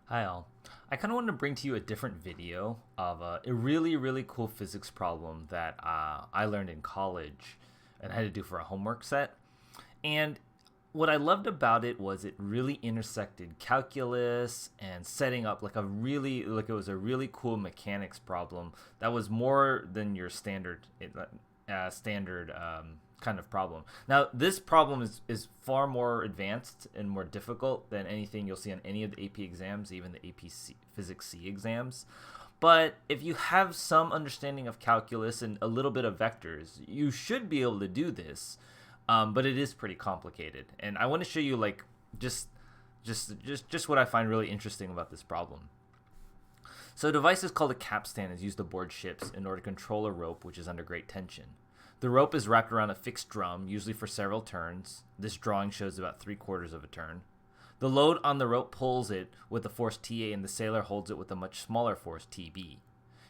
Hi all. I kind of wanted to bring to you a different video of a really cool physics problem that I learned in college and had to do for a homework set. And what I loved about it was it really intersected calculus and setting up like it was a really cool mechanics problem that was more than your standard kind of problem. Now, this problem is far more advanced and more difficult than anything you'll see on any of the AP exams, even the Physics C exams. But if you have some understanding of calculus and a little bit of vectors, you should be able to do this. But it is pretty complicated, and I want to show you like just just what I find really interesting about this problem. So a device is called a capstan is used aboard ships in order to control a rope which is under great tension. The rope is wrapped around a fixed drum, usually for several turns. This drawing shows about 3/4 of a turn. The load on the rope pulls it with the force TA, and the sailor holds it with a much smaller force TB.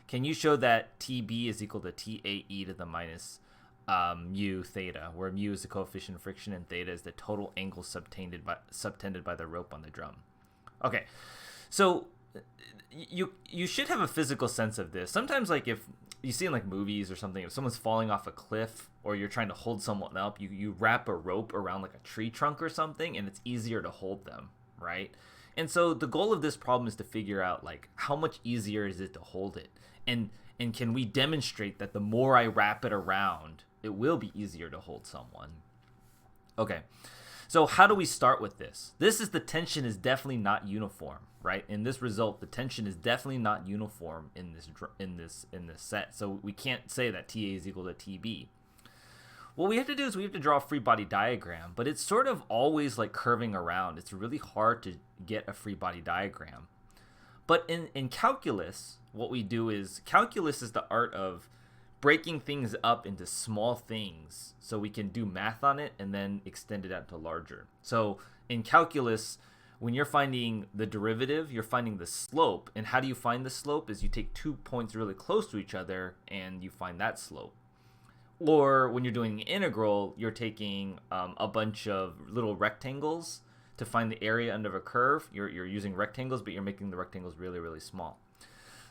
Can you show that TB is equal to TAE to the minus mu theta, where mu is the coefficient of friction and theta is the total angle subtended by the rope on the drum? Okay, so you should have a physical sense of this. Sometimes, like if you see in like movies or something, if someone's falling off a cliff or you're trying to hold someone up, you wrap a rope around like a tree trunk or something, and it's easier to hold them, right? And so the goal of this problem is to figure out like how much easier is it to hold it, and can we demonstrate that the more I wrap it around, it will be easier to hold someone. Okay, so how do we start with this? The tension is definitely not uniform, right? In this result, the tension is definitely not uniform in this set. So we can't say that TA is equal to TB. What we have to do is we have to draw a free body diagram, but it's sort of always like curving around. It's really hard to get a free body diagram. But in calculus, what we do is calculus is the art of breaking things up into small things so we can do math on it and then extend it out to larger. So in calculus, when you're finding the derivative, you're finding the slope. And how do you find the slope? Is you take 2 points really close to each other and you find that slope. Or when you're doing an integral, you're taking a bunch of little rectangles to find the area under a curve. You're using rectangles, but you're making the rectangles really small.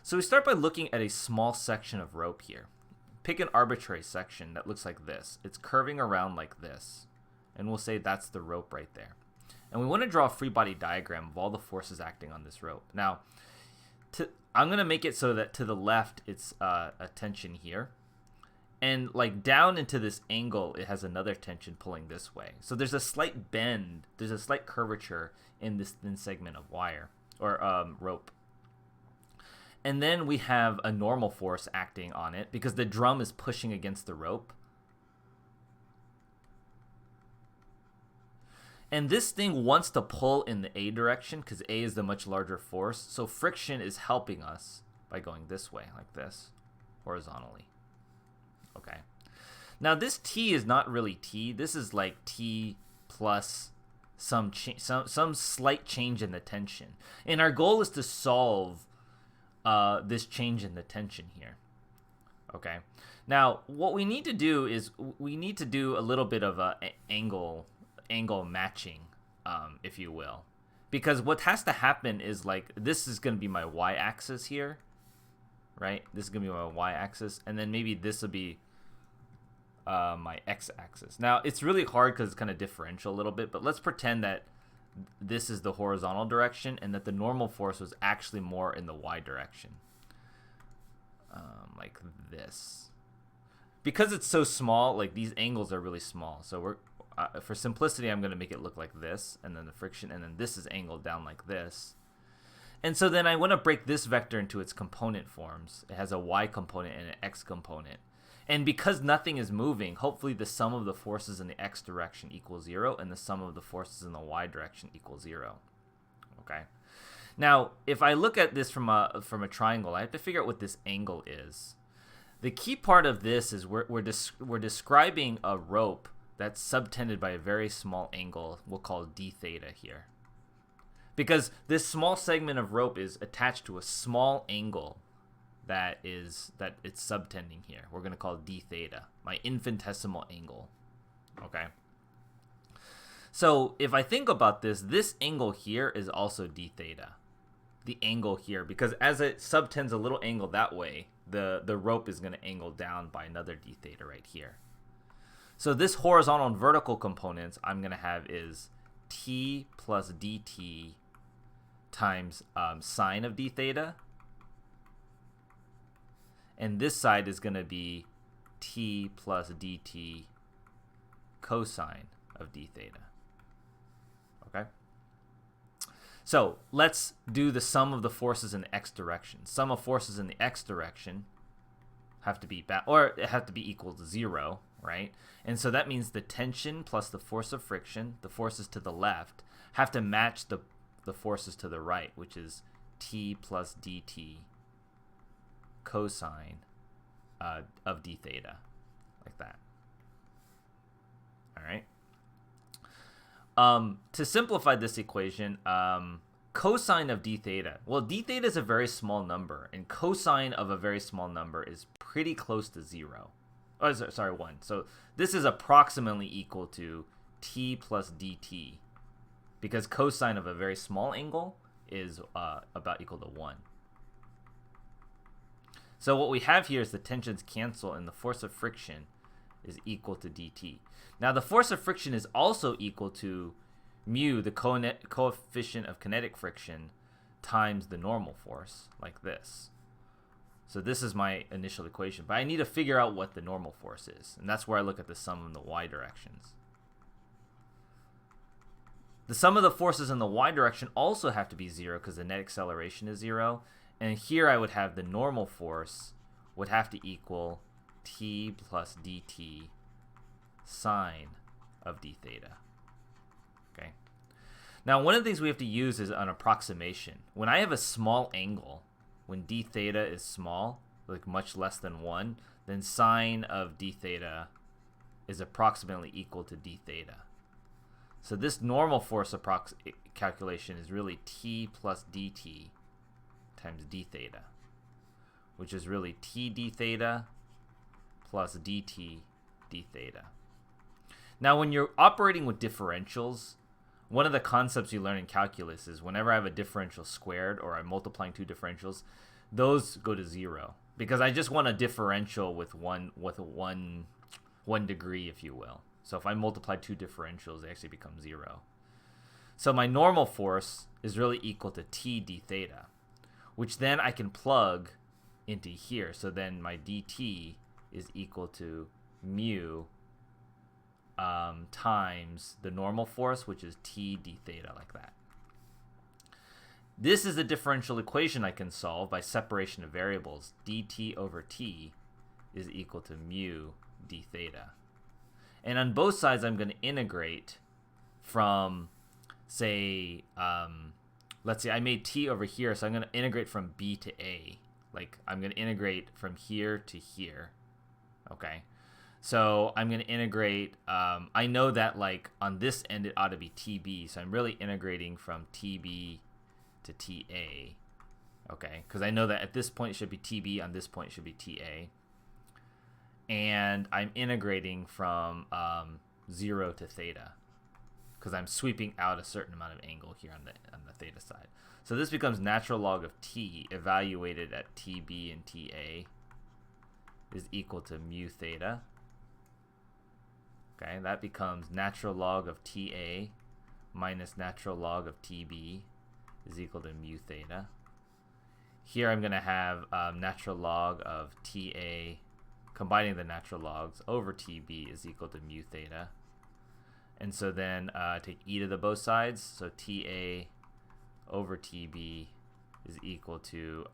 So we start by looking at a small section of rope here. Pick an arbitrary section that looks like this. It's curving around like this. And we'll say that's the rope right there. And we want to draw a free body diagram of all the forces acting on this rope. Now, I'm going to make it so that to the left it's a tension here. And like down into this angle, it has another tension pulling this way. So there's a slight bend, there's a slight curvature in this thin segment of wire or rope. And then we have a normal force acting on it because the drum is pushing against the rope. And this thing wants to pull in the A direction because A is the much larger force. So friction is helping us by going this way, like this, horizontally. Okay. Now this T is not really T. This is like T plus some slight change in the tension. And our goal is to solve this change in the tension here. Okay. Now what we need to do is we need to do a little bit of a angle matching, if you will, because what has to happen is like this is going to be my y-axis here, right? This is going to be my y-axis, and then maybe this will be my x-axis. Now it's really hard because it's kind of differential a little bit, but let's pretend that this is the horizontal direction and that the normal force was actually more in the y direction, like this. Because it's so small, like these angles are really small, so we're for simplicity I'm going to make it look like this, and then the friction, and then this is angled down like this. And so then I want to break this vector into its component forms. It has a y component and an x component. And because nothing is moving, hopefully the sum of the forces in the x direction equals 0, and the sum of the forces in the y direction equals 0. Okay. Now, if I look at this from a triangle, I have to figure out what this angle is. The key part of this is we're describing a rope that's subtended by a very small angle we'll call d theta here. Because this small segment of rope is attached to a small angle that it's subtending here. We're going to call d theta, my infinitesimal angle. Okay. So if I think about this, this angle here is also d theta. The angle here, because as it subtends a little angle that way, the rope is going to angle down by another d theta right here. So this horizontal and vertical components I'm going to have is t plus dt times sine of d theta. And this side is going to be t plus dt cosine of d theta. Okay? So let's do the sum of the forces in the x direction. Sum of forces in the x direction have to be equal to 0, right? And so that means the tension plus the force of friction, the forces to the left, have to match the forces to the right, which is t plus dt cosine of d theta, like that. All right. To simplify this equation, cosine of d theta. Well, d theta is a very small number, and cosine of a very small number is pretty close to 0. Oh, sorry, 1. So this is approximately equal to t plus dt, because cosine of a very small angle is about equal to 1. So what we have here is the tensions cancel, and the force of friction is equal to dt. Now the force of friction is also equal to mu, the coefficient of kinetic friction, times the normal force, like this. So this is my initial equation, but I need to figure out what the normal force is, and that's where I look at the sum in the y directions. The sum of the forces in the y direction also have to be 0 because the net acceleration is 0, and here I would have the normal force would have to equal t plus dt sine of d theta. Okay. Now, one of the things we have to use is an approximation. When I have a small angle, when d theta is small, like much less than 1, then sine of d theta is approximately equal to d theta. So this normal force calculation is really t plus dt times d theta, which is really t d theta plus dt d theta. Now, when you're operating with differentials, one of the concepts you learn in calculus is whenever I have a differential squared or I'm multiplying two differentials, those go to 0 because I just want a differential with one degree, if you will. So if I multiply two differentials, they actually become 0. So my normal force is really equal to t d theta, which then I can plug into here. So then my dt is equal to mu times the normal force, which is t d theta, like that. This is a differential equation I can solve by separation of variables. dt over t is equal to mu d theta. And on both sides, I'm going to integrate from, say, let's say I made t over here, so I'm going to integrate from b to a. Like, I'm going to integrate from here to here. Okay? So I'm going to integrate, I know that, like, on this end it ought to be tb, so I'm really integrating from tb to ta. Okay? Because I know that at this point it should be tb, on this point it should be ta. And I'm integrating from 0 to theta because I'm sweeping out a certain amount of angle here on the theta side. So this becomes natural log of t evaluated at tb and ta is equal to mu theta. Okay, that becomes natural log of ta minus natural log of tb is equal to mu theta. Here I'm going to have natural log of ta, combining the natural logs, over tb is equal to mu theta. And so then take e to the both sides. So ta over tb is equal to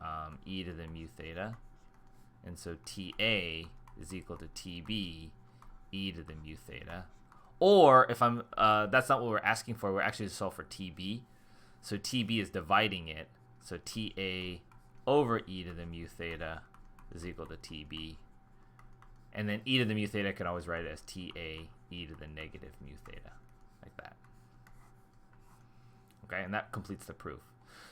e to the mu theta. And so ta is equal to tb e to the mu theta. Or if I'm, that's not what we're asking for. We're actually solve for tb. So tb is dividing it. So ta over e to the mu theta is equal to tb. And then e to the mu theta, I can always write it as ta e to the negative mu theta, like that. Okay, and that completes the proof.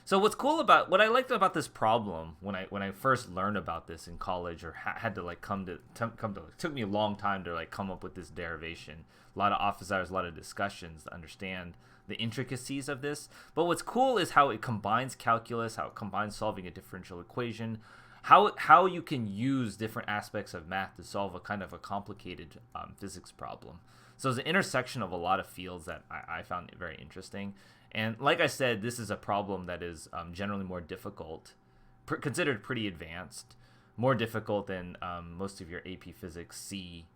So what I liked about this problem when I first learned about this in college, or had to like come to it took me a long time to like come up with this derivation. A lot of office hours, a lot of discussions to understand the intricacies of this. But what's cool is how it combines calculus, how it combines solving a differential equation, how you can use different aspects of math to solve a kind of a complicated physics problem. So it's an intersection of a lot of fields that I found very interesting. And like I said, this is a problem that is generally more difficult, considered pretty advanced, more difficult than most of your AP Physics C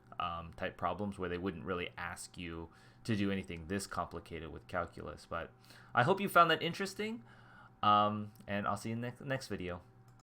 type problems, where they wouldn't really ask you to do anything this complicated with calculus. But I hope you found that interesting, and I'll see you in the next video.